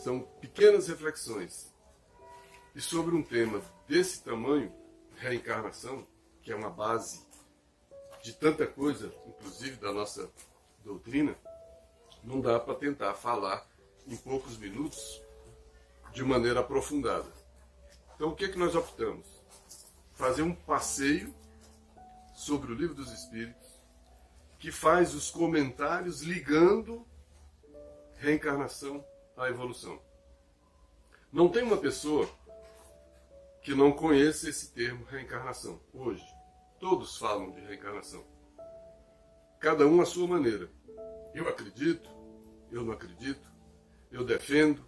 São pequenas reflexões. E sobre um tema desse tamanho, reencarnação, que é uma base de tanta coisa, inclusive da nossa doutrina, não dá para tentar falar em poucos minutos de maneira aprofundada. Então o que é que nós optamos? Fazer um passeio sobre o Livro dos Espíritos, que faz os comentários ligando reencarnação à evolução. Não tem uma pessoa que não conheça esse termo reencarnação. Hoje, todos falam de reencarnação. Cada um à sua maneira. Eu acredito, eu não acredito, eu defendo,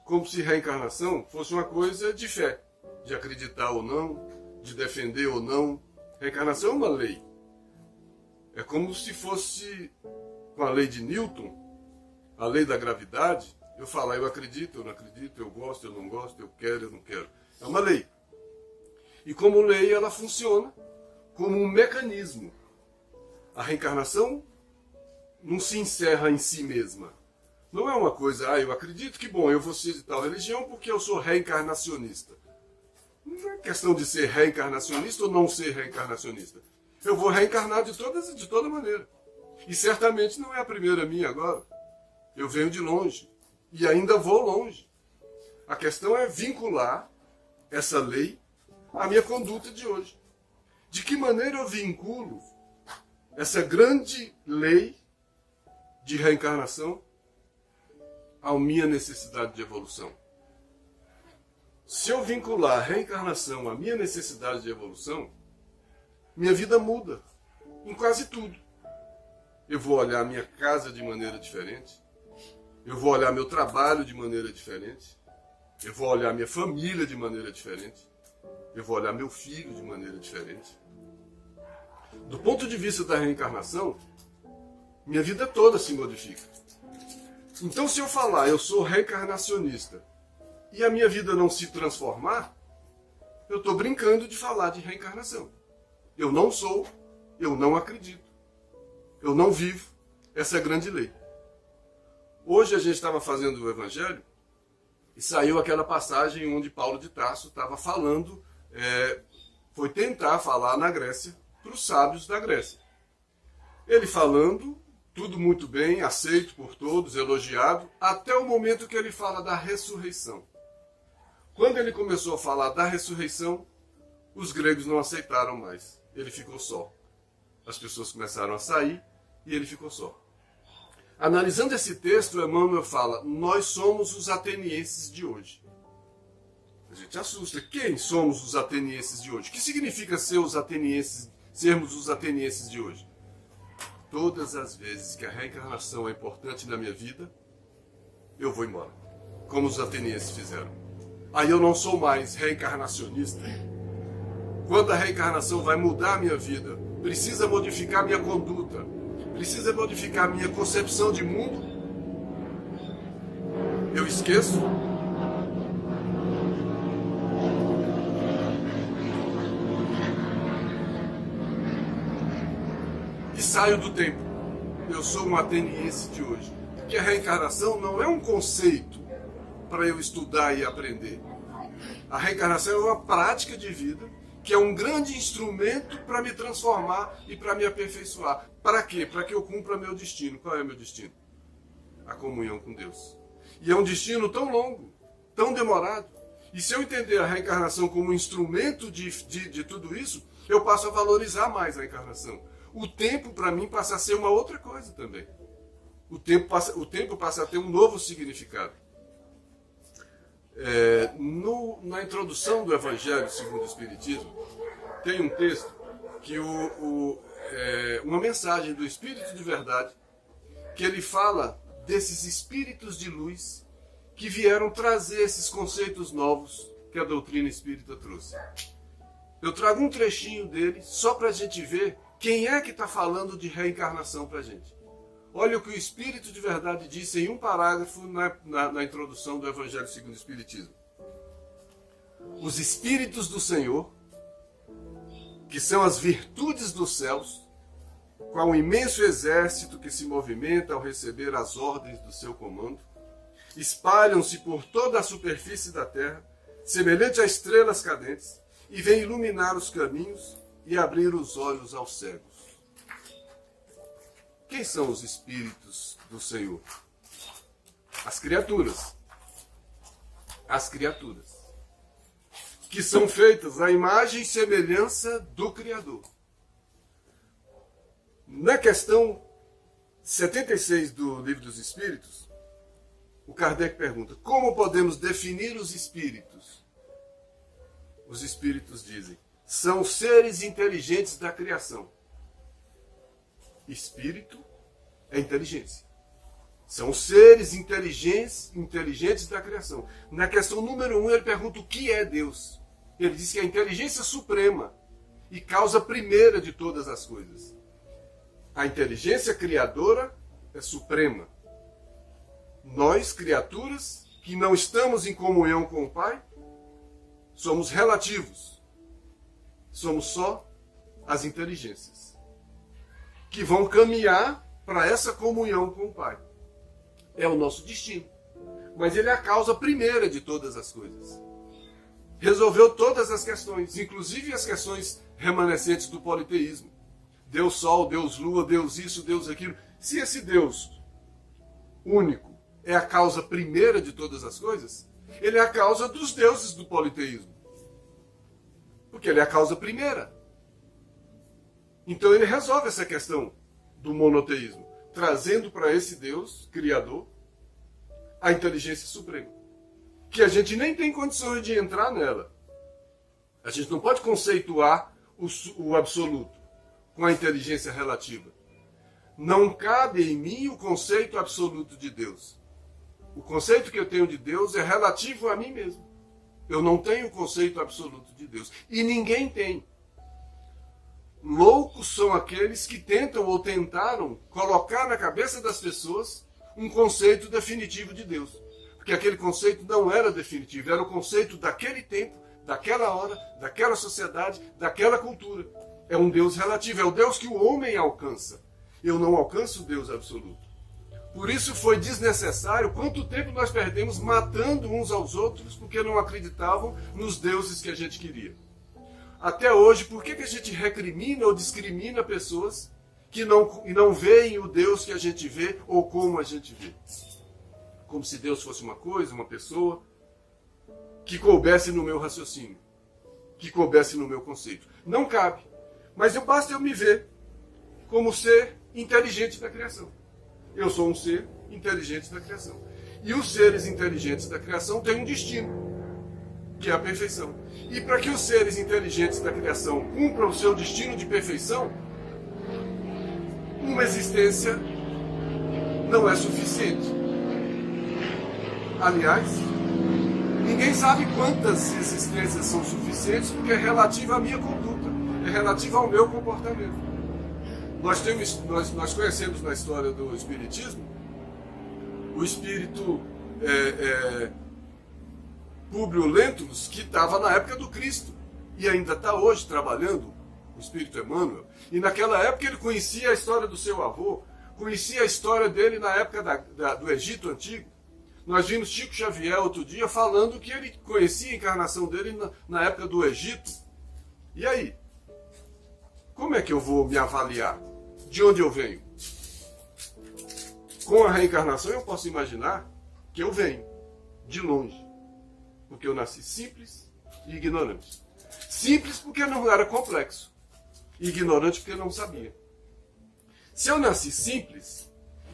como se reencarnação fosse uma coisa de fé, de acreditar ou não, de defender ou não. Reencarnação é uma lei. É como se fosse com a lei de Newton, a lei da gravidade, eu falar eu acredito, eu não acredito, eu gosto, eu não gosto, eu quero, eu não quero. É uma lei. E como lei, ela funciona como um mecanismo. A reencarnação não se encerra em si mesma. Não é uma coisa, eu acredito que, bom, eu vou ser de tal religião porque eu sou reencarnacionista. Não é questão de ser reencarnacionista ou não ser reencarnacionista. Eu vou reencarnar de toda maneira. E certamente não é a primeira minha agora. Eu venho de longe. E ainda vou longe. A questão é vincular essa lei à minha conduta de hoje. De que maneira eu vinculo essa grande lei de reencarnação à minha necessidade de evolução? Se eu vincular a reencarnação à minha necessidade de evolução, minha vida muda em quase tudo. Eu vou olhar a minha casa de maneira diferente, eu vou olhar meu trabalho de maneira diferente, eu vou olhar minha família de maneira diferente, eu vou olhar meu filho de maneira diferente. Do ponto de vista da reencarnação, minha vida toda se modifica. Então, se eu falar eu sou reencarnacionista e a minha vida não se transformar, eu estou brincando de falar de reencarnação. Eu não sou, eu não acredito, eu não vivo essa grande lei. Hoje a gente estava fazendo o Evangelho e saiu aquela passagem onde Paulo de Tarso estava falando, foi tentar falar na Grécia para os sábios da Grécia. Ele falando, tudo muito bem, aceito por todos, elogiado, até o momento que ele fala da ressurreição. Quando ele começou a falar da ressurreição, os gregos não aceitaram mais. Ele ficou só. As pessoas começaram a sair e ele ficou só. Analisando esse texto, Emmanuel fala, nós somos os atenienses de hoje. A gente assusta. Quem somos os atenienses de hoje? O que significa sermos os atenienses de hoje? Todas as vezes que a reencarnação é importante na minha vida, eu vou embora. Como os atenienses fizeram. Aí eu não sou mais reencarnacionista. Quando a reencarnação vai mudar a minha vida, precisa modificar minha conduta, precisa modificar minha concepção de mundo, eu esqueço. E saio do tempo. Eu sou um ateniense de hoje. Porque a reencarnação não é um conceito para eu estudar e aprender. A reencarnação é uma prática de vida que é um grande instrumento para me transformar e para me aperfeiçoar. Para quê? Para que eu cumpra meu destino. Qual é o meu destino? A comunhão com Deus. E é um destino tão longo, tão demorado. E se eu entender a reencarnação como um instrumento de tudo isso, eu passo a valorizar mais a encarnação. O tempo, para mim, passa a ser uma outra coisa também. O tempo passa a ter um novo significado. Na introdução do Evangelho segundo o Espiritismo, tem um texto que uma mensagem do Espírito de Verdade, que ele fala desses espíritos de luz que vieram trazer esses conceitos novos que a doutrina espírita trouxe. Eu trago um trechinho dele só para a gente ver quem é que está falando de reencarnação para a gente. Olha o que o Espírito de Verdade disse em um parágrafo na introdução do Evangelho segundo o Espiritismo. Os Espíritos do Senhor, que são as virtudes dos céus, qual um imenso exército que se movimenta ao receber as ordens do seu comando, espalham-se por toda a superfície da terra, semelhante a estrelas cadentes, e vêm iluminar os caminhos e abrir os olhos aos cegos. Quem são os espíritos do Senhor? As criaturas. As criaturas. Que são feitas à imagem e semelhança do Criador. Na questão 76 do Livro dos Espíritos, o Kardec pergunta: como podemos definir os espíritos? Os espíritos dizem: são seres inteligentes da criação. Espírito é inteligência. São seres inteligentes da criação. Na questão número 1, ele pergunta o que é Deus. Ele diz que é a inteligência suprema e causa primeira de todas as coisas. A inteligência criadora é suprema. Nós, criaturas, que não estamos em comunhão com o Pai, somos relativos. Somos só as inteligências que vão caminhar para essa comunhão com o Pai. É o nosso destino. Mas ele é a causa primeira de todas as coisas. Resolveu todas as questões, inclusive as questões remanescentes do politeísmo. Deus Sol, Deus Lua, Deus isso, Deus aquilo. Se esse Deus único é a causa primeira de todas as coisas, ele é a causa dos deuses do politeísmo. Porque ele é a causa primeira. Então ele resolve essa questão do monoteísmo, trazendo para esse Deus, Criador, a inteligência suprema. Que a gente nem tem condições de entrar nela. A gente não pode conceituar o absoluto com a inteligência relativa. Não cabe em mim o conceito absoluto de Deus. O conceito que eu tenho de Deus é relativo a mim mesmo. Eu não tenho o conceito absoluto de Deus. E ninguém tem. Loucos são aqueles que tentam ou tentaram colocar na cabeça das pessoas um conceito definitivo de Deus. Porque aquele conceito não era definitivo, era o conceito daquele tempo, daquela hora, daquela sociedade, daquela cultura. É um Deus relativo, é o Deus que o homem alcança. Eu não alcanço o Deus absoluto. Por isso foi desnecessário quanto tempo nós perdemos matando uns aos outros porque não acreditavam nos deuses que a gente queria. Até hoje, por que a gente recrimina ou discrimina pessoas que não veem o Deus que a gente vê ou como a gente vê? Como se Deus fosse uma coisa, uma pessoa, que coubesse no meu raciocínio, que coubesse no meu conceito. Não cabe. Mas basta eu me ver como ser inteligente da criação. Eu sou um ser inteligente da criação. E os seres inteligentes da criação têm um destino, que é a perfeição. E para que os seres inteligentes da criação cumpram o seu destino de perfeição, uma existência não é suficiente. Aliás, ninguém sabe quantas existências são suficientes porque é relativa à minha conduta, é relativa ao meu comportamento. Nós conhecemos na história do Espiritismo o espírito Públio Lentulus, que estava na época do Cristo e ainda está hoje trabalhando, o espírito Emmanuel. E naquela época ele conhecia a história do seu avô, conhecia a história dele na época do Egito Antigo. Nós vimos Chico Xavier outro dia falando que ele conhecia a encarnação dele na época do Egito. E aí? Como é que eu vou me avaliar? De onde eu venho? Com a reencarnação eu posso imaginar que eu venho de longe. Porque eu nasci simples e ignorante. Simples porque não era complexo. E ignorante porque não sabia. Se eu nasci simples,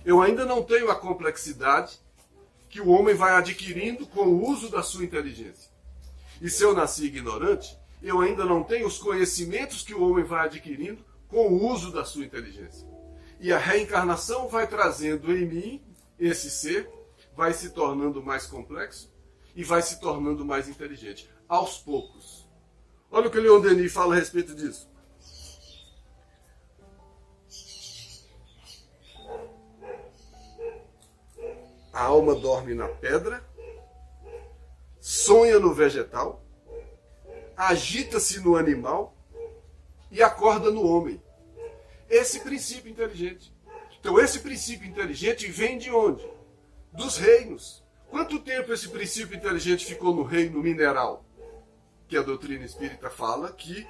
eu ainda não tenho a complexidade que o homem vai adquirindo com o uso da sua inteligência. E se eu nasci ignorante, eu ainda não tenho os conhecimentos que o homem vai adquirindo com o uso da sua inteligência. E a reencarnação vai trazendo em mim, esse ser, vai se tornando mais complexo e vai se tornando mais inteligente, aos poucos. Olha o que Leon Denis fala a respeito disso. A alma dorme na pedra, sonha no vegetal, agita-se no animal e acorda no homem. Esse princípio inteligente. Então esse princípio inteligente vem de onde? Dos reinos. Quanto tempo esse princípio inteligente ficou no reino mineral? Que a doutrina espírita fala que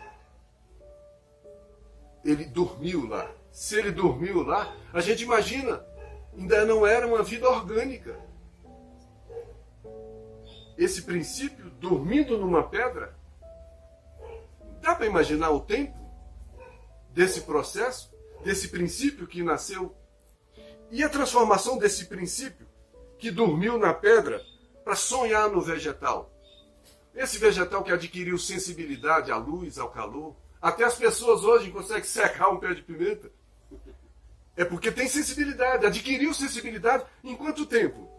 ele dormiu lá. Se ele dormiu lá, a gente imagina, ainda não era uma vida orgânica. Esse princípio dormindo numa pedra, dá para imaginar o tempo desse processo, desse princípio que nasceu? E a transformação desse princípio que dormiu na pedra para sonhar no vegetal? Esse vegetal que adquiriu sensibilidade à luz, ao calor. Até as pessoas hoje conseguem secar um pé de pimenta. É porque tem sensibilidade, adquiriu sensibilidade em quanto tempo?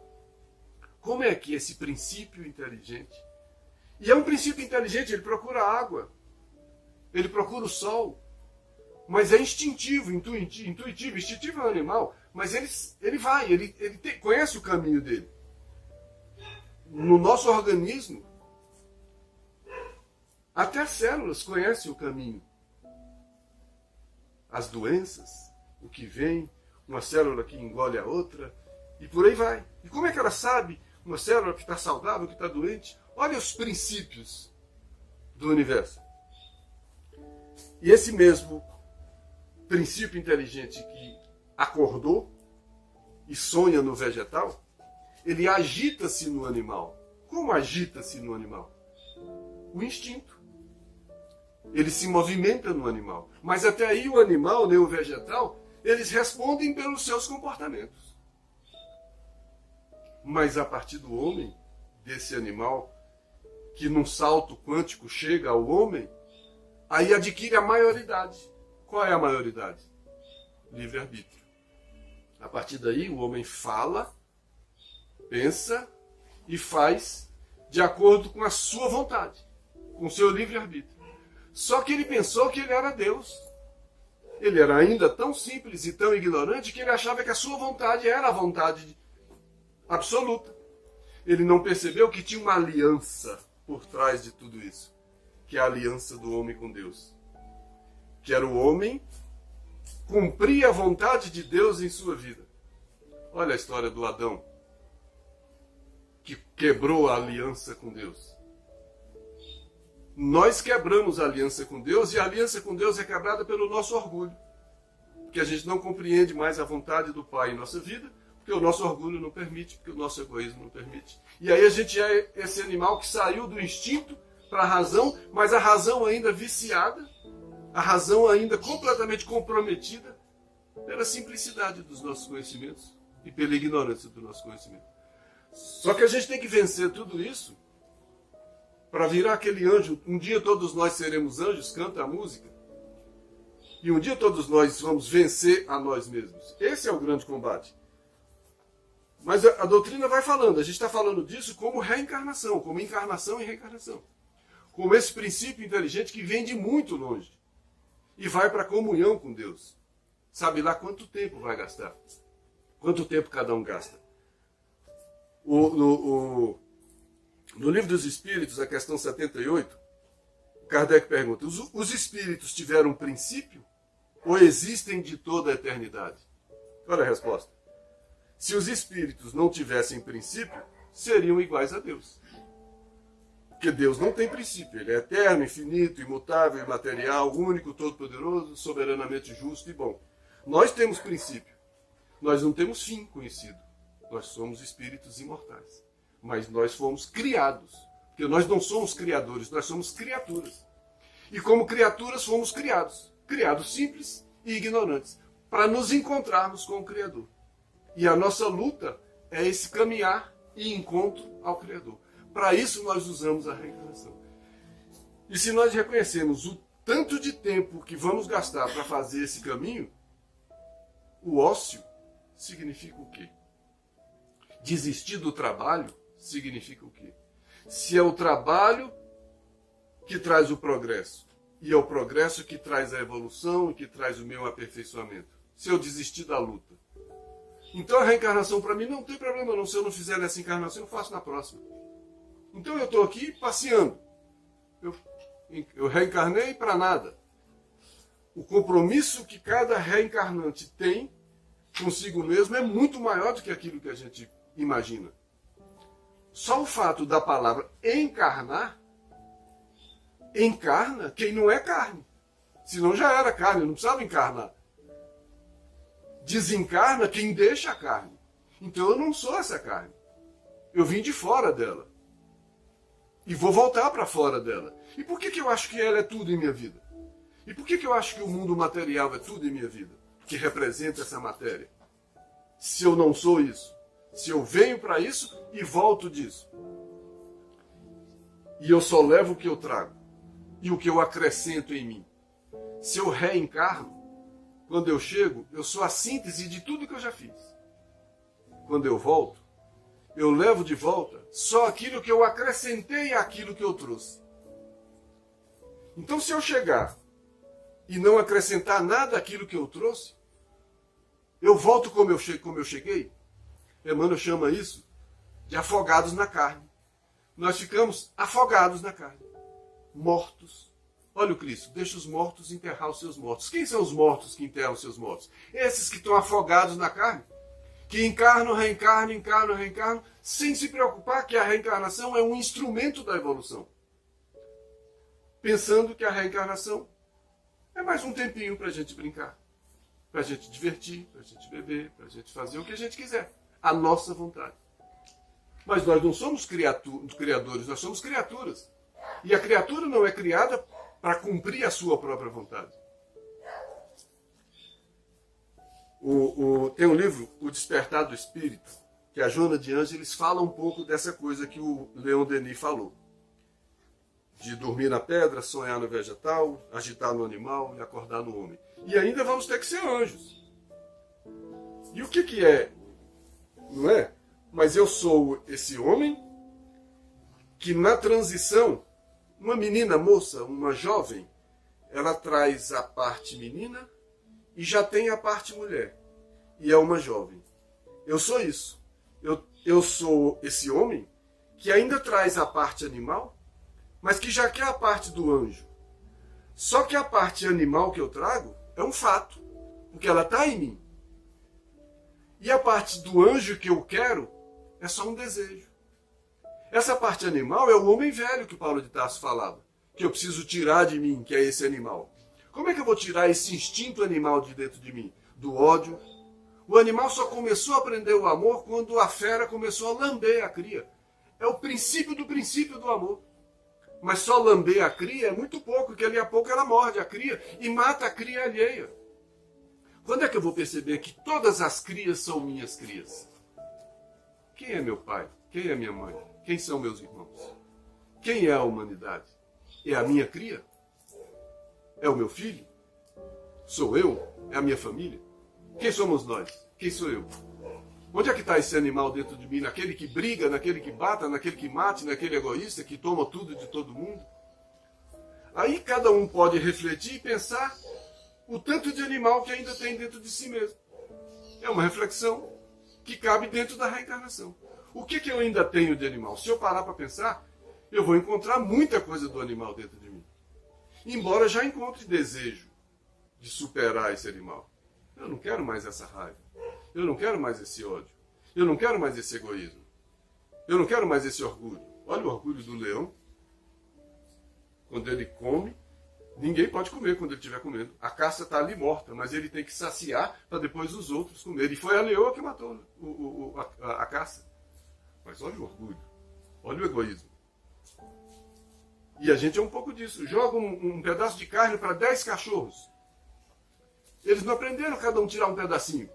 Como é que esse princípio inteligente, e é um princípio inteligente, ele procura água, ele procura o sol, mas é instintivo, intuitivo, instintivo é um animal, mas ele vai, conhece o caminho dele. No nosso organismo, até as células conhecem o caminho. As doenças, o que vem, uma célula que engole a outra, e por aí vai. E como é que ela sabe uma célula que está saudável, que está doente? Olha os princípios do universo. E esse mesmo princípio inteligente que acordou e sonha no vegetal, ele agita-se no animal. Como agita-se no animal? O instinto. Ele se movimenta no animal. Mas até aí o animal, nem o vegetal, eles respondem pelos seus comportamentos. Mas a partir do homem, desse animal, que num salto quântico chega ao homem, aí adquire a maioridade. Qual é a maioridade? Livre-arbítrio. A partir daí o homem fala, pensa e faz de acordo com a sua vontade, com o seu livre-arbítrio. Só que ele pensou que ele era Deus. Ele era ainda tão simples e tão ignorante que ele achava que a sua vontade era a vontade absoluta. Ele não percebeu que tinha uma aliança por trás de tudo isso, que é a aliança do homem com Deus. Que era o homem cumprir a vontade de Deus em sua vida. Olha a história do Adão, que quebrou a aliança com Deus. Nós quebramos a aliança com Deus, e a aliança com Deus é quebrada pelo nosso orgulho. Porque a gente não compreende mais a vontade do Pai em nossa vida, porque o nosso orgulho não permite, porque o nosso egoísmo não permite. E aí a gente é esse animal que saiu do instinto para a razão, mas a razão ainda viciada, a razão ainda completamente comprometida pela simplicidade dos nossos conhecimentos e pela ignorância do nosso conhecimento. Só que a gente tem que vencer tudo isso para virar aquele anjo. Um dia todos nós seremos anjos, canta a música. E um dia todos nós vamos vencer a nós mesmos. Esse é o grande combate. Mas a doutrina vai falando, a gente está falando disso como reencarnação, como encarnação e reencarnação. Como esse princípio inteligente que vem de muito longe e vai para a comunhão com Deus. Sabe lá quanto tempo vai gastar? Quanto tempo cada um gasta? No Livro dos Espíritos, a questão 78, Kardec pergunta: os espíritos tiveram um princípio ou existem de toda a eternidade? Olha a resposta. Se os espíritos não tivessem princípio, seriam iguais a Deus. Porque Deus não tem princípio. Ele é eterno, infinito, imutável, imaterial, único, todo-poderoso, soberanamente justo e bom. Nós temos princípio. Nós não temos fim conhecido. Nós somos espíritos imortais. Mas nós fomos criados. Porque nós não somos criadores, nós somos criaturas. E como criaturas fomos criados. Criados simples e ignorantes. Para nos encontrarmos com o Criador. E a nossa luta é esse caminhar e encontro ao Criador. Para isso nós usamos a reencarnação. E se nós reconhecemos o tanto de tempo que vamos gastar para fazer esse caminho, o ócio significa o quê? Desistir do trabalho significa o quê? Se é o trabalho que traz o progresso, e é o progresso que traz a evolução e que traz o meu aperfeiçoamento, se eu desistir da luta, então a reencarnação para mim não tem problema não. Se eu não fizer nessa encarnação, eu faço na próxima. Então eu estou aqui passeando. Eu reencarnei para nada. O compromisso que cada reencarnante tem consigo mesmo é muito maior do que aquilo que a gente imagina. Só o fato da palavra encarnar, encarna quem não é carne. Senão já era carne, não precisava encarnar. Desencarna quem deixa a carne. Então eu não sou essa carne. Eu vim de fora dela. E vou voltar para fora dela. E por que eu acho que ela é tudo em minha vida? E por que eu acho que o mundo material é tudo em minha vida? Que representa essa matéria. Se eu não sou isso. Se eu venho para isso e volto disso. E eu só levo o que eu trago. E o que eu acrescento em mim. Se eu reencarno, quando eu chego, eu sou a síntese de tudo que eu já fiz. Quando eu volto, eu levo de volta só aquilo que eu acrescentei àquilo que eu trouxe. Então, se eu chegar e não acrescentar nada àquilo que eu trouxe, eu volto como eu cheguei. Emmanuel chama isso de afogados na carne. Nós ficamos afogados na carne, mortos. Olha o Cristo, deixa os mortos enterrar os seus mortos. Quem são os mortos que enterram os seus mortos? Esses que estão afogados na carne, que encarnam, reencarnam, sem se preocupar que a reencarnação é um instrumento da evolução. Pensando que a reencarnação é mais um tempinho para a gente brincar, para a gente divertir, para a gente beber, para a gente fazer o que a gente quiser, a nossa vontade. Mas nós não somos criadores, nós somos criaturas. E a criatura não é criada para cumprir a sua própria vontade. Tem um livro, O Despertar do Espírito, que a Joana de Ângeles fala um pouco dessa coisa que o Leon Denis falou. De dormir na pedra, sonhar no vegetal, agitar no animal e acordar no homem. E ainda vamos ter que ser anjos. E o que é? Não é? Mas eu sou esse homem que na transição, uma menina moça, uma jovem, ela traz a parte menina e já tem a parte mulher. E é uma jovem. Eu sou isso. Eu sou esse homem que ainda traz a parte animal, mas que já quer a parte do anjo. Só que a parte animal que eu trago é um fato, porque ela está em mim. E a parte do anjo que eu quero é só um desejo. Essa parte animal é o homem velho que Paulo de Tarso falava, que eu preciso tirar de mim, que é esse animal. Como é que eu vou tirar esse instinto animal de dentro de mim? Do ódio. O animal só começou a aprender o amor quando a fera começou a lamber a cria. É o princípio do amor. Mas só lamber a cria é muito pouco, porque ali a pouco ela morde a cria e mata a cria alheia. Quando é que eu vou perceber que todas as crias são minhas crias? Quem é meu pai? Quem é minha mãe? Quem são meus irmãos? Quem é a humanidade? É a minha cria? É o meu filho? Sou eu? É a minha família? Quem somos nós? Quem sou eu? Onde é que está esse animal dentro de mim? Naquele que briga, naquele que bata, naquele que mate, naquele egoísta que toma tudo de todo mundo? Aí cada um pode refletir e pensar o tanto de animal que ainda tem dentro de si mesmo. É uma reflexão que cabe dentro da reencarnação. O que eu ainda tenho de animal? Se eu parar para pensar, eu vou encontrar muita coisa do animal dentro de mim. Embora já encontre desejo de superar esse animal. Eu não quero mais essa raiva. Eu não quero mais esse ódio. Eu não quero mais esse egoísmo. Eu não quero mais esse orgulho. Olha o orgulho do leão. Quando ele come, ninguém pode comer quando ele estiver comendo. A caça está ali morta, mas ele tem que saciar para depois os outros comerem. E foi a leoa que matou a caça. Mas olha o orgulho. Olha o egoísmo. E a gente é um pouco disso. Joga um pedaço de carne para 10 cachorros. Eles não aprenderam cada um tirar um pedacinho.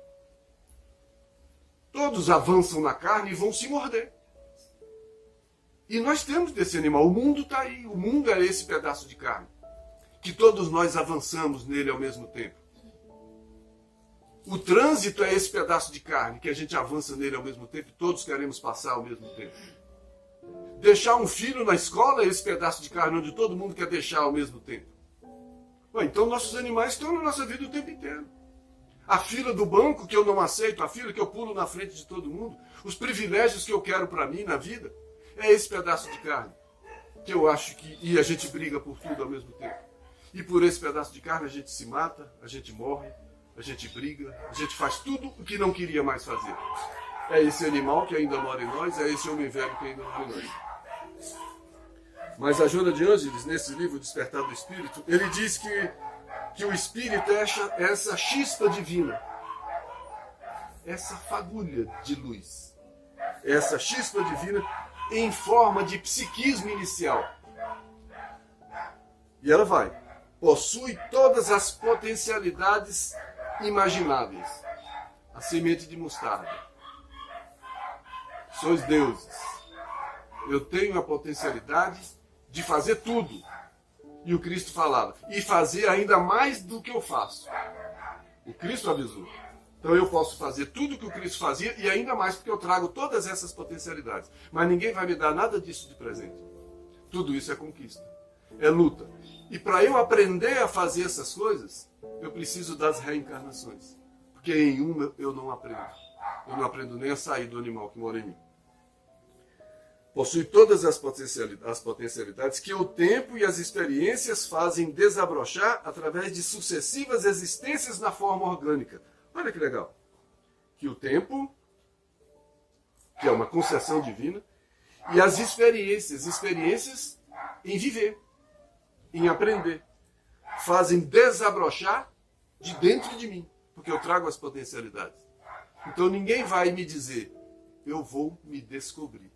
Todos avançam na carne e vão se morder. E nós temos desse animal. O mundo está aí. O mundo é esse pedaço de carne. Que todos nós avançamos nele ao mesmo tempo. O trânsito é esse pedaço de carne que a gente avança nele ao mesmo tempo e todos queremos passar ao mesmo tempo. Deixar um filho na escola é esse pedaço de carne onde todo mundo quer deixar ao mesmo tempo. Então nossos animais estão na nossa vida o tempo inteiro. A fila do banco que eu não aceito, a fila que eu pulo na frente de todo mundo, os privilégios que eu quero para mim na vida, é esse pedaço de carne que eu acho que... E a gente briga por tudo ao mesmo tempo. E por esse pedaço de carne a gente se mata, a gente morre, a gente briga, a gente faz tudo o que não queria mais fazer. é esse animal que ainda mora em nós, é esse homem velho que ainda mora em nós. Mas a Joana de Ângeles, nesse livro Despertar do Espírito, ele diz que o Espírito é essa chispa divina, essa fagulha de luz, essa chispa divina em forma de psiquismo inicial. E ela possui todas as potencialidades imagináveis. A semente de mostarda. Sois deuses. Eu tenho a potencialidade de fazer tudo. E o Cristo falava. E fazer ainda mais do que eu faço. O Cristo avisou. Então eu posso fazer tudo que o Cristo fazia e ainda mais porque eu trago todas essas potencialidades. Mas ninguém vai me dar nada disso de presente. Tudo isso é conquista. É luta. E para eu aprender a fazer essas coisas, eu preciso das reencarnações. Porque em uma eu não aprendo. Eu não aprendo nem a sair do animal que mora em mim. Possui todas as potencialidades que o tempo e as experiências fazem desabrochar através de sucessivas existências na forma orgânica. Olha que legal. Que o tempo, que é uma concessão divina, e as experiências em viver, em aprender, fazem desabrochar de dentro de mim, porque eu trago as potencialidades. Então ninguém vai me dizer, eu vou me descobrir,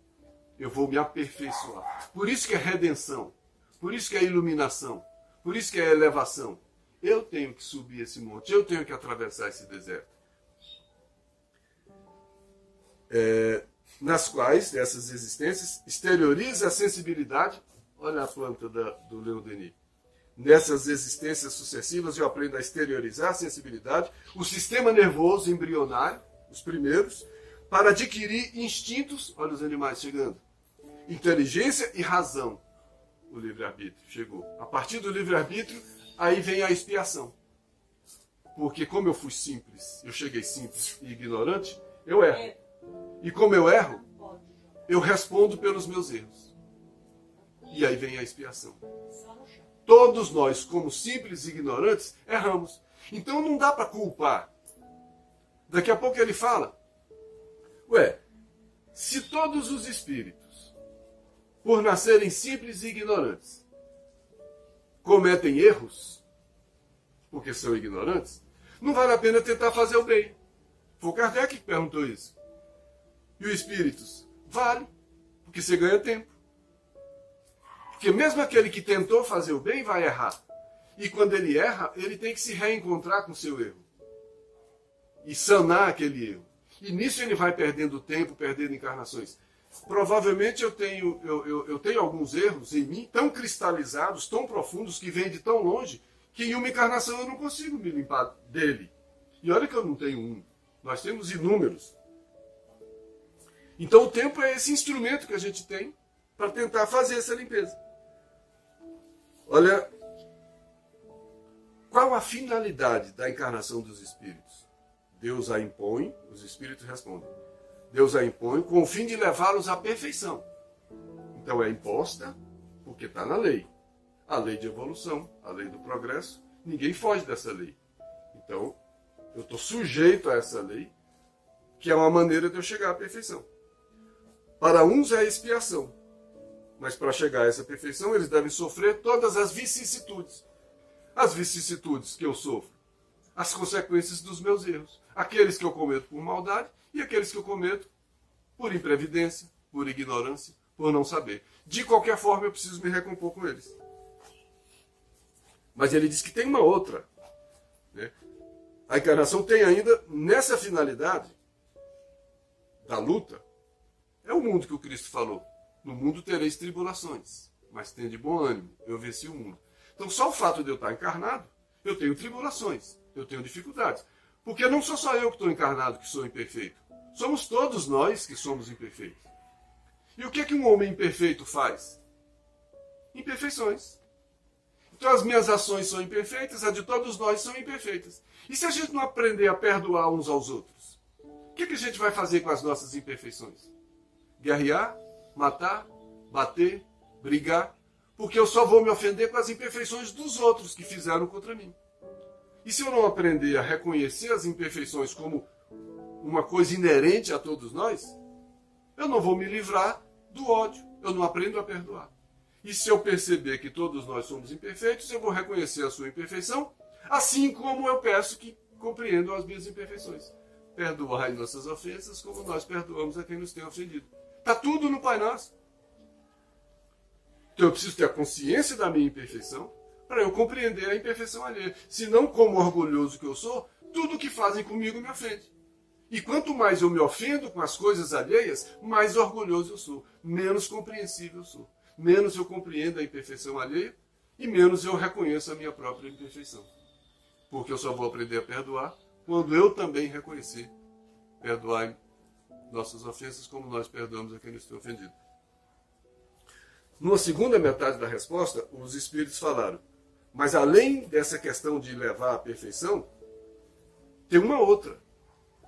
eu vou me aperfeiçoar. Por isso que é redenção, por isso que é iluminação, por isso que é elevação. Eu tenho que subir esse monte, eu tenho que atravessar esse deserto. Nas quais, essas existências, exterioriza a sensibilidade. Olha a planta do Leon Denis. Nessas existências sucessivas eu aprendo a exteriorizar a sensibilidade, o sistema nervoso embrionário, os primeiros, para adquirir instintos, olha os animais chegando, inteligência e razão. O livre-arbítrio chegou. A partir do livre-arbítrio, aí vem a expiação. Porque como eu fui simples, eu cheguei simples e ignorante, eu erro. E como eu erro, eu respondo pelos meus erros. E aí vem a expiação. Todos nós, como simples e ignorantes, erramos. Então não dá para culpar. Daqui a pouco ele fala, se todos os espíritos, por nascerem simples e ignorantes, cometem erros, porque são ignorantes, não vale a pena tentar fazer o bem. Foi o Kardec que perguntou isso. E os espíritos? Vale, porque você ganha tempo. Porque mesmo aquele que tentou fazer o bem vai errar. E quando ele erra, ele tem que se reencontrar com o seu erro. E sanar aquele erro. E nisso ele vai perdendo tempo, perdendo encarnações. Provavelmente eu tenho alguns erros em mim tão cristalizados, tão profundos, que vêm de tão longe, que em uma encarnação eu não consigo me limpar dele. E olha que eu não tenho um. Nós temos inúmeros. Então o tempo é esse instrumento que a gente tem para tentar fazer essa limpeza. Olha, qual a finalidade da encarnação dos espíritos? Deus a impõe, os espíritos respondem. Deus a impõe com o fim de levá-los à perfeição. Então é imposta porque está na lei. A lei de evolução, a lei do progresso, ninguém foge dessa lei. Então, eu estou sujeito a essa lei, que é uma maneira de eu chegar à perfeição. Para uns é expiação, mas para chegar a essa perfeição, eles devem sofrer todas as vicissitudes. As vicissitudes que eu sofro, as consequências dos meus erros. Aqueles que eu cometo por maldade e aqueles que eu cometo por imprevidência, por ignorância, por não saber. De qualquer forma, eu preciso me recompor com eles. Mas ele diz que tem uma outra. Né? A encarnação tem ainda, nessa finalidade da luta, é o mundo que o Cristo falou. No mundo tereis tribulações, mas tende bom ânimo, eu venci o mundo. Então só o fato de eu estar encarnado, eu tenho tribulações, eu tenho dificuldades. Porque não sou só eu que estou encarnado, que sou imperfeito. Somos todos nós que somos imperfeitos. E o que é que um homem imperfeito faz? Imperfeições. Então as minhas ações são imperfeitas, as de todos nós são imperfeitas. E se a gente não aprender a perdoar uns aos outros? O que é que a gente vai fazer com as nossas imperfeições? Guerrear, matar, bater, brigar, porque eu só vou me ofender com as imperfeições dos outros que fizeram contra mim. E se eu não aprender a reconhecer as imperfeições como uma coisa inerente a todos nós, eu não vou me livrar do ódio, eu não aprendo a perdoar. E se eu perceber que todos nós somos imperfeitos, eu vou reconhecer a sua imperfeição, assim como eu peço que compreendam as minhas imperfeições. Perdoai nossas ofensas, como nós perdoamos a quem nos tem ofendido. Está tudo no Pai Nosso. Então eu preciso ter a consciência da minha imperfeição para eu compreender a imperfeição alheia. Senão, como orgulhoso que eu sou, tudo que fazem comigo me ofende. E quanto mais eu me ofendo com as coisas alheias, mais orgulhoso eu sou, menos compreensível eu sou. Menos eu compreendo a imperfeição alheia e menos eu reconheço a minha própria imperfeição. Porque eu só vou aprender a perdoar quando eu também reconhecer. Perdoai nossas ofensas como nós perdoamos a quem nos tem ofendido. Numa segunda metade da resposta, os Espíritos falaram, mas além dessa questão de levar à perfeição, tem uma outra.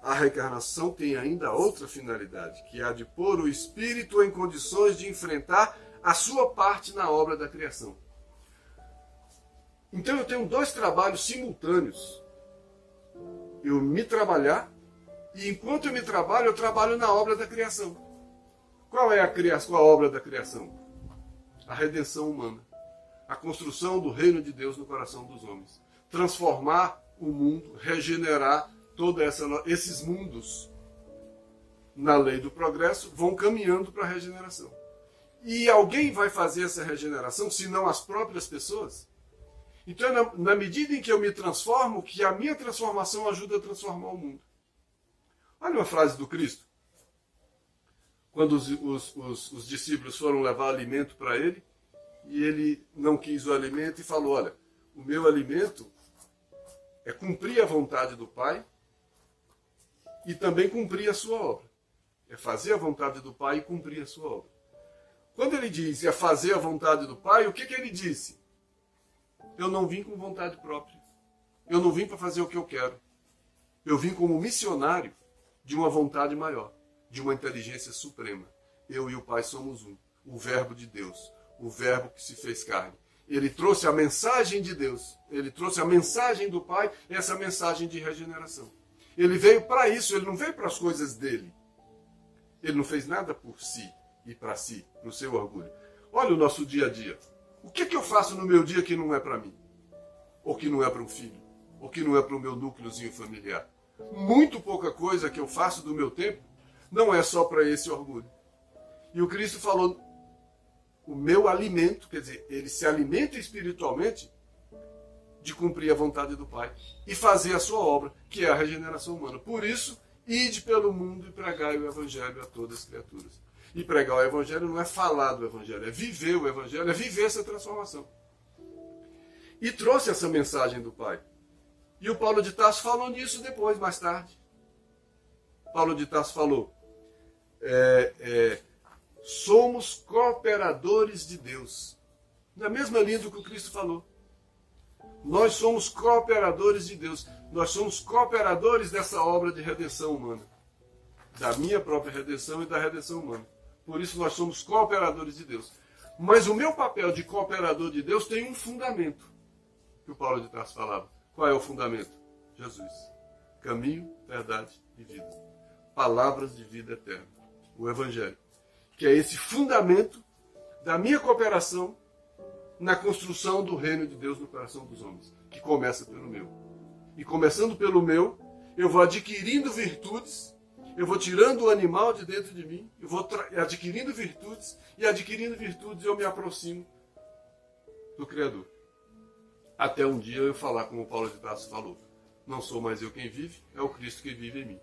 A reencarnação tem ainda outra finalidade, que é a de pôr o espírito em condições de enfrentar a sua parte na obra da criação. Então eu tenho dois trabalhos simultâneos. Eu me trabalhar, e enquanto eu me trabalho, eu trabalho na obra da criação. Qual é a obra da criação? A redenção humana. A construção do reino de Deus no coração dos homens. Transformar o mundo, regenerar todos esses mundos na lei do progresso vão caminhando para a regeneração. E alguém vai fazer essa regeneração, se não as próprias pessoas? Então é na medida em que eu me transformo, que a minha transformação ajuda a transformar o mundo. Olha uma frase do Cristo. Quando os discípulos foram levar alimento para ele, e ele não quis o alimento e falou, olha, o meu alimento é cumprir a vontade do Pai e também cumprir a sua obra. É fazer a vontade do Pai e cumprir a sua obra. Quando ele diz é fazer a vontade do Pai, o que ele disse? Eu não vim com vontade própria. Eu não vim para fazer o que eu quero. Eu vim como missionário de uma vontade maior, de uma inteligência suprema. Eu e o Pai somos um. O Verbo de Deus, o Verbo que se fez carne. Ele trouxe a mensagem de Deus, ele trouxe a mensagem do Pai, essa mensagem de regeneração. Ele veio para isso, ele não veio para as coisas dele. Ele não fez nada por si e para si, para o seu orgulho. Olha o nosso dia a dia. O que eu faço no meu dia que não é para mim? Ou que não é para um filho? Ou que não é para o meu núcleozinho familiar? Muito pouca coisa que eu faço do meu tempo não é só para esse orgulho. E o Cristo falou, o meu alimento, quer dizer, ele se alimenta espiritualmente de cumprir a vontade do Pai e fazer a sua obra, que é a regeneração humana. Por isso, ide pelo mundo e pregai o Evangelho a todas as criaturas. E pregar o Evangelho não é falar do Evangelho, é viver o Evangelho, é viver essa transformação. E trouxe essa mensagem do Pai. E o Paulo de Tarso falou nisso depois, mais tarde. Paulo de Tarso falou, somos cooperadores de Deus. Na mesma linha do que o Cristo falou. Nós somos cooperadores de Deus. Nós somos cooperadores dessa obra de redenção humana. Da minha própria redenção e da redenção humana. Por isso nós somos cooperadores de Deus. Mas o meu papel de cooperador de Deus tem um fundamento. Que o Paulo de Tarso falava. Qual é o fundamento? Jesus. Caminho, verdade e vida. Palavras de vida eterna. O Evangelho. Que é esse fundamento da minha cooperação na construção do reino de Deus no coração dos homens, que começa pelo meu. E começando pelo meu, eu vou adquirindo virtudes, eu vou tirando o animal de dentro de mim, eu vou adquirindo virtudes, e adquirindo virtudes eu me aproximo do Criador. Até um dia eu falar como Paulo de Tarso falou, não sou mais eu quem vive, é o Cristo que vive em mim.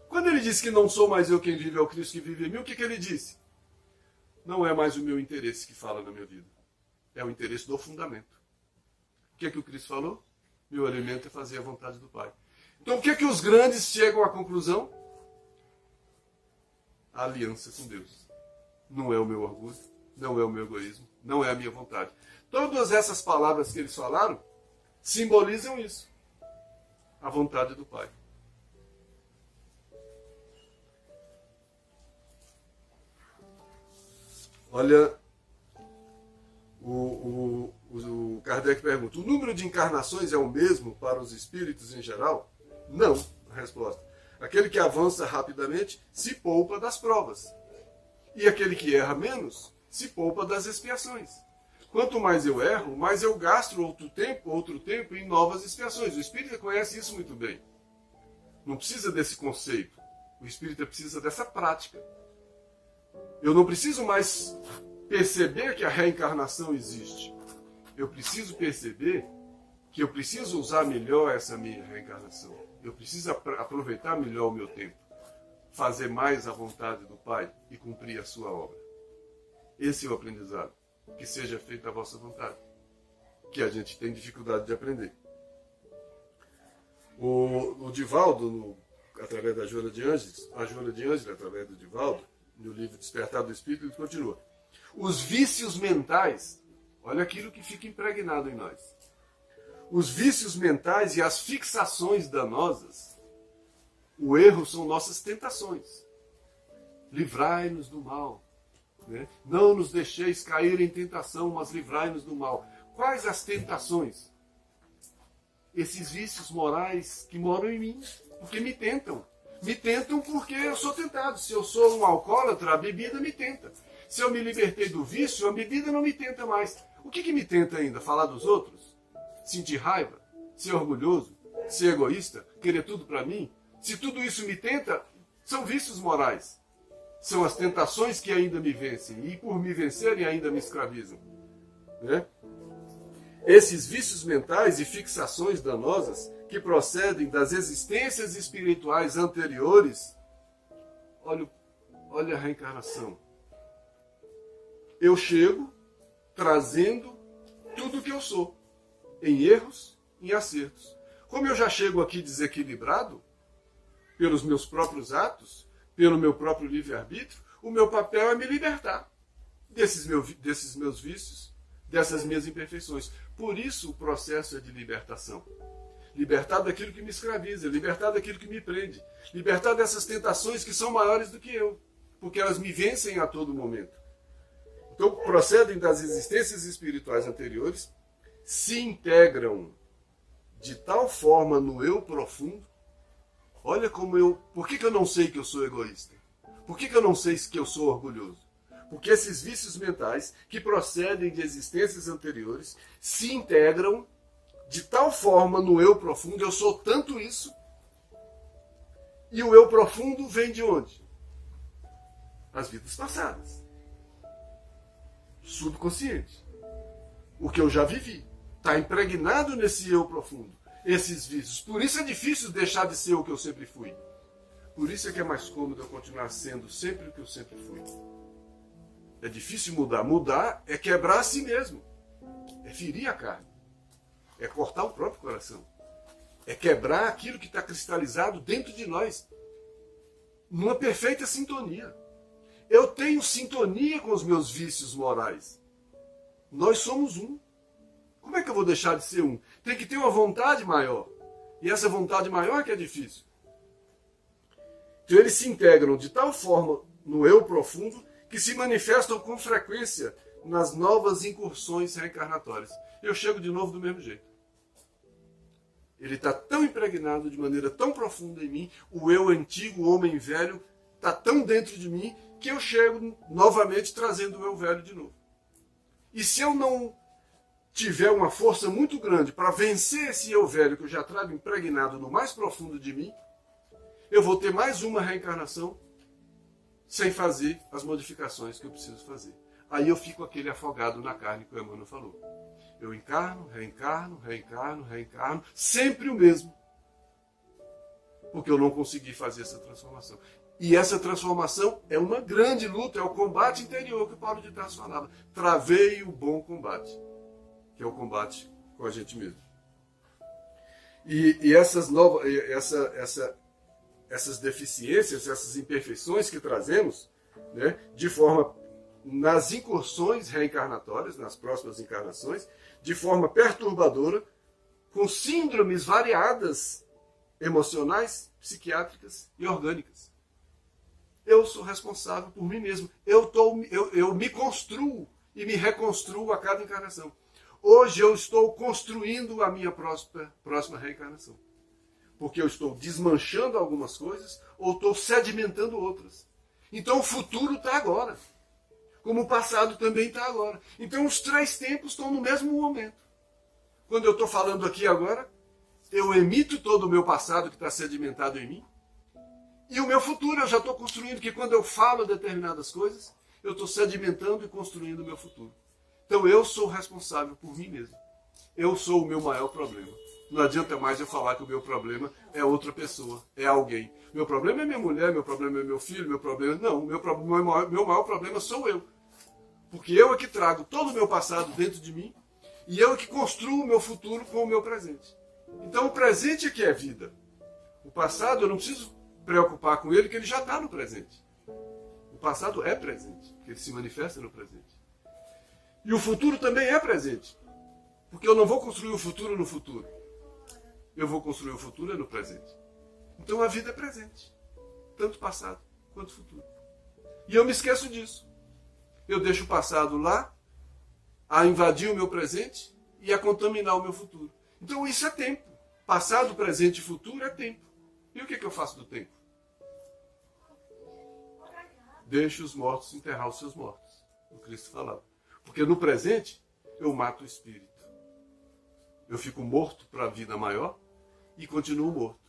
Quando ele disse que não sou mais eu quem vive, é o Cristo que vive em mim, o que ele disse? Não é mais o meu interesse que fala na minha vida. É o interesse do fundamento. O que o Cristo falou? Meu alimento é fazer a vontade do Pai. Então o que os grandes chegam à conclusão? A aliança com Deus. Não é o meu orgulho, não é o meu egoísmo, não é a minha vontade. Todas essas palavras que eles falaram simbolizam isso. A vontade do Pai. Olha, o Kardec pergunta, o número de encarnações é o mesmo para os espíritos em geral? Não, a resposta. Aquele que avança rapidamente se poupa das provas. E aquele que erra menos se poupa das expiações. Quanto mais eu erro, mais eu gasto outro tempo em novas expiações. O espírita conhece isso muito bem. Não precisa desse conceito. O espírita precisa dessa prática. Eu não preciso mais perceber que a reencarnação existe. Eu preciso perceber que eu preciso usar melhor essa minha reencarnação. Eu preciso aproveitar melhor o meu tempo. Fazer mais a vontade do Pai e cumprir a sua obra. Esse é o aprendizado. Que seja feita a vossa vontade. Que a gente tem dificuldade de aprender. O Divaldo, através da Joana de Ângeles, a Joana de Ângeles, através do Divaldo, no livro Despertar do Espírito, ele continua. Os vícios mentais, olha aquilo que fica impregnado em nós. Os vícios mentais e as fixações danosas, o erro são nossas tentações. Livrai-nos do mal. Né? Não nos deixeis cair em tentação, mas livrai-nos do mal. Quais as tentações? Esses vícios morais que moram em mim, porque me tentam. Me tentam porque eu sou tentado. Se eu sou um alcoólatra, a bebida me tenta. Se eu me libertei do vício, a bebida não me tenta mais. O que me tenta ainda? Falar dos outros? Sentir raiva? Ser orgulhoso? Ser egoísta? Querer tudo para mim? Se tudo isso me tenta, são vícios morais. São as tentações que ainda me vencem. E por me vencerem ainda me escravizam. Né? Esses vícios mentais e fixações danosas que procedem das existências espirituais anteriores, olha a reencarnação. Eu chego trazendo tudo o que eu sou, em erros, em acertos. Como eu já chego aqui desequilibrado, pelos meus próprios atos, pelo meu próprio livre-arbítrio, o meu papel é me libertar desses meus vícios, dessas minhas imperfeições. Por isso o processo é de libertação. Libertar daquilo que me escraviza, libertar daquilo que me prende, libertar dessas tentações que são maiores do que eu, porque elas me vencem a todo momento. Então, procedem das existências espirituais anteriores, se integram de tal forma no eu profundo. Olha como por que eu não sei que eu sou egoísta? Por que eu não sei que eu sou orgulhoso? Porque esses vícios mentais, que procedem de existências anteriores, se integram de tal forma no eu profundo, eu sou tanto isso, e o eu profundo vem de onde? As vidas passadas. Subconsciente. O que eu já vivi. Está impregnado nesse eu profundo. Esses vícios. Por isso é difícil deixar de ser o que eu sempre fui. Por isso é que é mais cômodo eu continuar sendo sempre o que eu sempre fui. É difícil mudar. Mudar é quebrar a si mesmo. É ferir a carne. É cortar o próprio coração. É quebrar aquilo que está cristalizado dentro de nós. Numa perfeita sintonia. Eu tenho sintonia com os meus vícios morais. Nós somos um. Como é que eu vou deixar de ser um? Tem que ter uma vontade maior. E essa vontade maior é que é difícil. Então eles se integram de tal forma no eu profundo que se manifestam com frequência nas novas incursões reencarnatórias. Eu chego de novo do mesmo jeito. Ele está tão impregnado de maneira tão profunda em mim, o eu antigo, o homem velho, está tão dentro de mim, que eu chego novamente trazendo o eu velho de novo. E se eu não tiver uma força muito grande para vencer esse eu velho que eu já trago impregnado no mais profundo de mim, eu vou ter mais uma reencarnação sem fazer as modificações que eu preciso fazer. Aí eu fico aquele afogado na carne que o Emmanuel falou. Eu encarno, reencarno, reencarno, reencarno, sempre o mesmo. Porque eu não consegui fazer essa transformação. E essa transformação é uma grande luta, é o combate interior que o Paulo de Tarso falava. Travei o bom combate, que é o combate com a gente mesmo. E essas deficiências, essas imperfeições que trazemos, né, de forma nas incursões reencarnatórias, nas próximas encarnações, de forma perturbadora, com síndromes variadas, emocionais, psiquiátricas e orgânicas. Eu sou responsável por mim mesmo. Eu me construo e me reconstruo a cada encarnação. Hoje eu estou construindo a minha próxima reencarnação. porque eu estou desmanchando algumas coisas ou estou sedimentando outras. Então o futuro está agora, como o passado também está agora. Então os 3 tempos estão no mesmo momento. Quando eu estou falando aqui agora, eu emito todo o meu passado que está sedimentado em mim, e o meu futuro eu já estou construindo, que quando eu falo determinadas coisas, eu estou sedimentando e construindo o meu futuro. Então eu sou responsável por mim mesmo. Eu sou o meu maior problema. Não adianta mais eu falar que o meu problema é outra pessoa, é alguém. Meu problema é minha mulher, meu problema é meu filho, meu problema... Não, meu maior problema sou eu. Porque eu é que trago todo o meu passado dentro de mim e eu é que construo o meu futuro com o meu presente. Então o presente é que é vida. O passado eu não preciso preocupar com ele, que ele já está no presente. O passado é presente, porque ele se manifesta no presente. E o futuro também é presente. Porque eu não vou construir o futuro no futuro. Eu vou construir o futuro no presente. Então a vida é presente. Tanto passado quanto futuro. E eu me esqueço disso. Eu deixo o passado lá, a invadir o meu presente e a contaminar o meu futuro. Então isso é tempo. Passado, presente e futuro é tempo. E o que eu faço do tempo? Deixo os mortos enterrar os seus mortos. O Cristo falava. Porque no presente eu mato o espírito. Eu fico morto para a vida maior e continuo morto.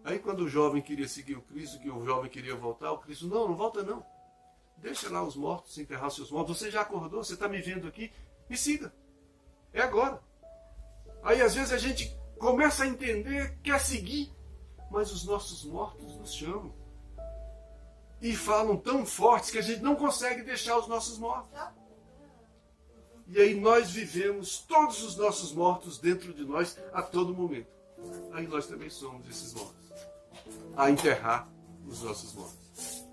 Aí quando o jovem queria seguir o Cristo, que o jovem queria voltar, o Cristo, não volta não. Deixa lá os mortos enterrar os seus mortos. Você já acordou, você está me vendo aqui, me siga. É agora. Aí às vezes a gente começa a entender, quer seguir, mas os nossos mortos nos chamam. E falam tão fortes que a gente não consegue deixar os nossos mortos. E aí nós vivemos todos os nossos mortos dentro de nós a todo momento. Aí nós também somos esses mortos. A enterrar os nossos mortos.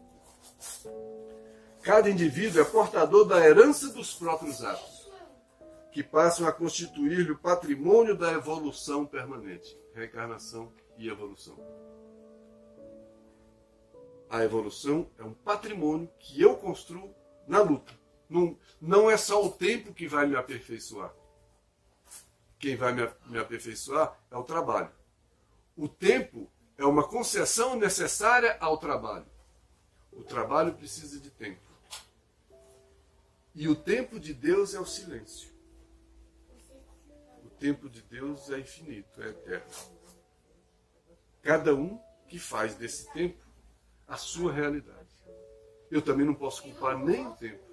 Cada indivíduo é portador da herança dos próprios atos, que passam a constituir-lhe o patrimônio da evolução permanente. Reencarnação e evolução. A evolução é um patrimônio que eu construo na luta. Não é só o tempo que vai me aperfeiçoar. Quem vai me aperfeiçoar é o trabalho. O tempo é uma concessão necessária ao trabalho. O trabalho precisa de tempo. E o tempo de Deus é o silêncio. O tempo de Deus é infinito, é eterno. Cada um que faz desse tempo a sua realidade. Eu também não posso culpar nem o tempo.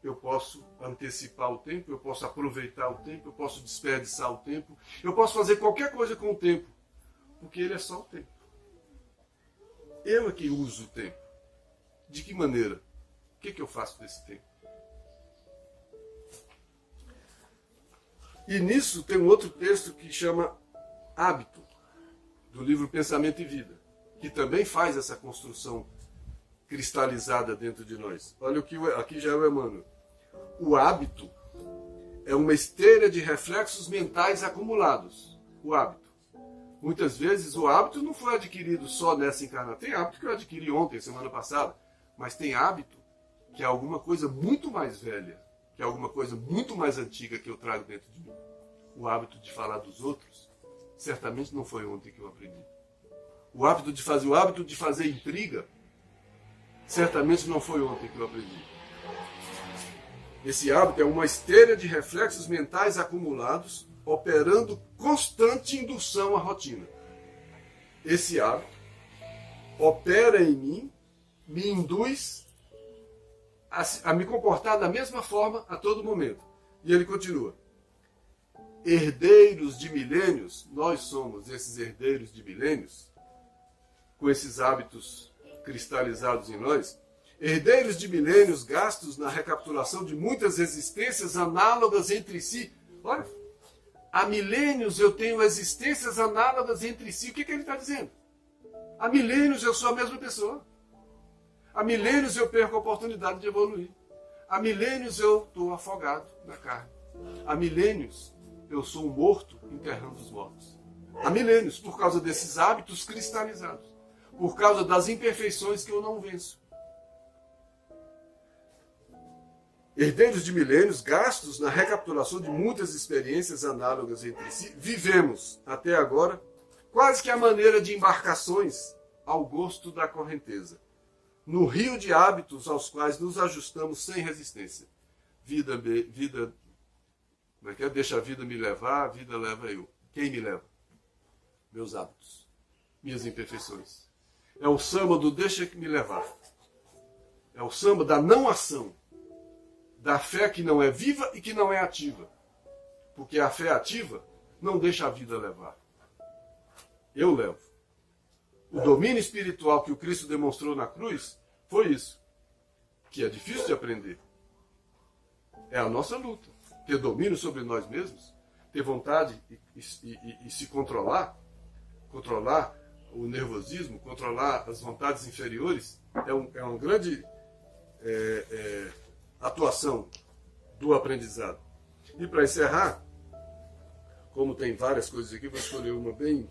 Eu posso antecipar o tempo, eu posso aproveitar o tempo, eu posso desperdiçar o tempo, eu posso fazer qualquer coisa com o tempo, porque ele é só o tempo. Eu é que uso o tempo. De que maneira? O que eu faço desse tempo? E nisso tem um outro texto que chama Hábito, do livro Pensamento e Vida, que também faz essa construção cristalizada dentro de nós. Olha o que aqui já é o Emmanuel. O hábito é uma esteira de reflexos mentais acumulados. O hábito. Muitas vezes o hábito não foi adquirido só nessa encarnação. Tem hábito que eu adquiri ontem, semana passada. Mas tem hábito que é alguma coisa muito mais velha, que é alguma coisa muito mais antiga que eu trago dentro de mim. O hábito de falar dos outros, certamente não foi ontem que eu aprendi. O hábito de fazer intriga, certamente não foi ontem que eu aprendi. Esse hábito é uma esteira de reflexos mentais acumulados, operando constante indução à rotina. Esse hábito opera em mim, me induz a me comportar da mesma forma a todo momento. E ele continua. Herdeiros de milênios, nós somos esses herdeiros de milênios, com esses hábitos cristalizados em nós, herdeiros de milênios gastos na recapitulação de muitas existências análogas entre si. Olha, há milênios eu tenho existências análogas entre si. O que ele está dizendo? Há milênios eu sou a mesma pessoa. Há milênios eu perco a oportunidade de evoluir. Há milênios eu estou afogado na carne. Há milênios eu sou um morto enterrando os mortos. Há milênios por causa desses hábitos cristalizados. Por causa das imperfeições que eu não venço. Herdeiros de milênios, gastos na recapitulação de muitas experiências análogas entre si, vivemos, até agora, quase que a maneira de embarcações ao gosto da correnteza, no rio de hábitos aos quais nos ajustamos sem resistência. Como é que é? Deixa a vida me levar, a vida leva eu. Quem me leva? Meus hábitos, minhas imperfeições. É o samba do deixa que me levar. É o samba da não ação, da fé que não é viva e que não é ativa. Porque a fé ativa não deixa a vida levar. Eu levo. O domínio espiritual que o Cristo demonstrou na cruz foi isso, que é difícil de aprender. É a nossa luta. Ter domínio sobre nós mesmos, ter vontade e se controlar o nervosismo, controlar as vontades inferiores, é uma grande atuação do aprendizado. E para encerrar, como tem várias coisas aqui, vou escolher uma bem...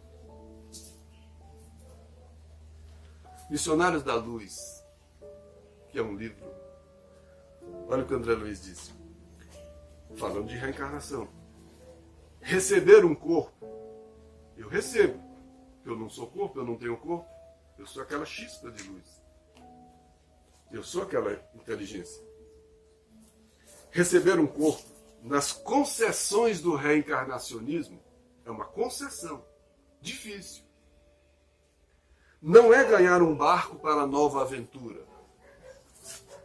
Missionários da Luz, que é um livro. Olha o que o André Luiz disse, falando de reencarnação. Receber um corpo, eu recebo. Eu não sou corpo, eu não tenho corpo, eu sou aquela chispa de luz. Eu sou aquela inteligência. Receber um corpo nas concessões do reencarnacionismo é uma concessão difícil. Não é ganhar um barco para a nova aventura.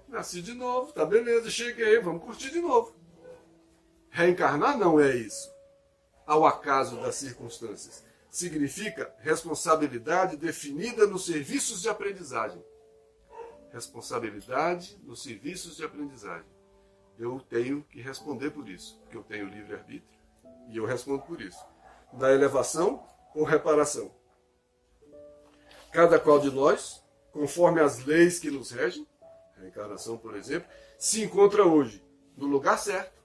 Nasci de novo, tá beleza, cheguei, vamos curtir de novo. Reencarnar não é isso. Ao acaso das circunstâncias. Significa responsabilidade definida nos serviços de aprendizagem. Responsabilidade nos serviços de aprendizagem. Eu tenho que responder por isso, porque eu tenho livre-arbítrio. E eu respondo por isso. Da elevação ou reparação. Cada qual de nós, conforme as leis que nos regem, a reencarnação, por exemplo, se encontra hoje no lugar certo,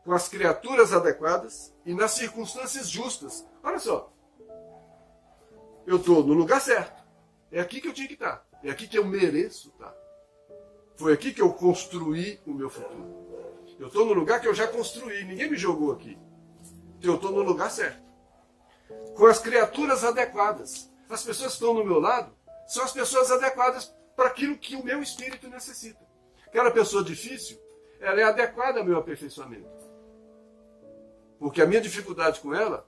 com as criaturas adequadas e nas circunstâncias justas. Olha só, eu estou no lugar certo. É aqui que eu tinha que estar. É aqui que eu mereço estar. Foi aqui que eu construí o meu futuro. Eu estou no lugar que eu já construí. Ninguém me jogou aqui. Eu estou no lugar certo. Com as criaturas adequadas. As pessoas que estão no meu lado são as pessoas adequadas para aquilo que o meu espírito necessita. Aquela pessoa difícil, ela é adequada ao meu aperfeiçoamento. Porque a minha dificuldade com ela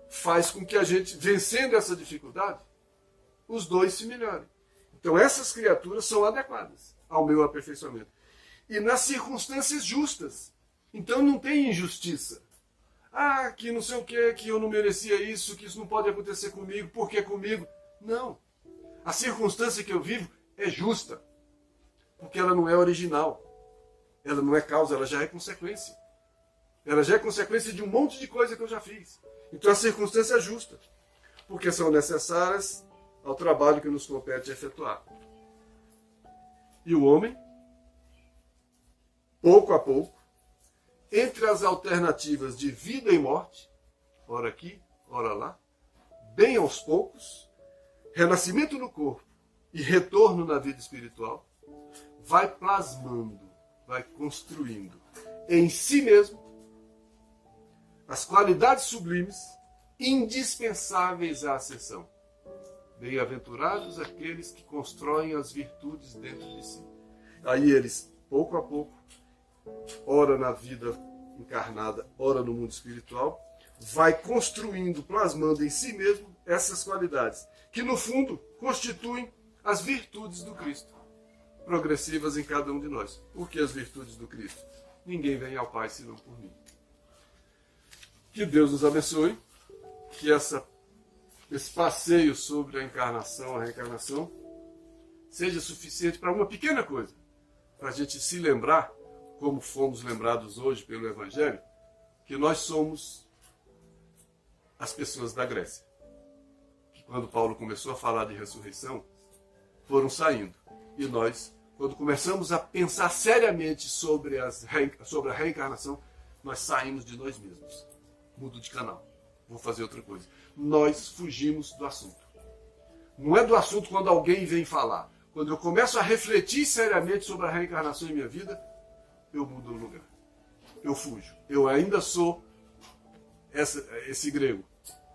faz com que a gente, vencendo essa dificuldade, os dois se melhorem. Então essas criaturas são adequadas ao meu aperfeiçoamento. E nas circunstâncias justas. Então não tem injustiça. Ah, que não sei o que eu não merecia isso, que isso não pode acontecer comigo, por que comigo? Não. A circunstância que eu vivo é justa. Porque ela não é original. Ela não é causa, ela já é consequência. Ela já é consequência de um monte de coisa que eu já fiz. Então a circunstância é justa. Porque são necessárias ao trabalho que nos compete efetuar. E o homem, pouco a pouco, entre as alternativas de vida e morte, ora aqui, ora lá, bem aos poucos, renascimento no corpo e retorno na vida espiritual, vai plasmando, vai construindo em si mesmo as qualidades sublimes indispensáveis à ascensão. Bem-aventurados aqueles que constroem as virtudes dentro de si. Aí eles, pouco a pouco, ora na vida encarnada, ora no mundo espiritual, vai construindo, plasmando em si mesmo essas qualidades, que no fundo constituem as virtudes do Cristo, progressivas em cada um de nós. Por que as virtudes do Cristo? Ninguém vem ao Pai senão por mim. Que Deus nos abençoe, que esse passeio sobre a encarnação, a reencarnação, seja suficiente para uma pequena coisa, para a gente se lembrar, como fomos lembrados hoje pelo Evangelho, que nós somos as pessoas da Grécia. Que quando Paulo começou a falar de ressurreição, foram saindo. E nós, quando começamos a pensar seriamente sobre a reencarnação, nós saímos de nós mesmos. Mudo de canal. Vou fazer outra coisa. Nós fugimos do assunto. Não é do assunto quando alguém vem falar. Quando eu começo a refletir seriamente sobre a reencarnação em minha vida, eu mudo o lugar. Eu fujo. Eu ainda sou esse grego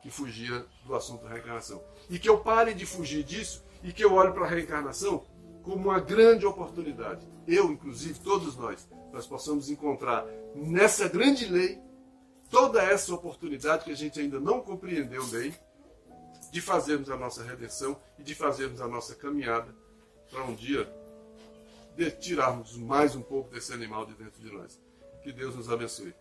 que fugia do assunto da reencarnação. E que eu pare de fugir disso e que eu olhe para a reencarnação como uma grande oportunidade. Eu, inclusive, todos nós possamos encontrar nessa grande lei toda essa oportunidade que a gente ainda não compreendeu bem de fazermos a nossa redenção e de fazermos a nossa caminhada para um dia de tirarmos mais um pouco desse animal de dentro de nós. Que Deus nos abençoe.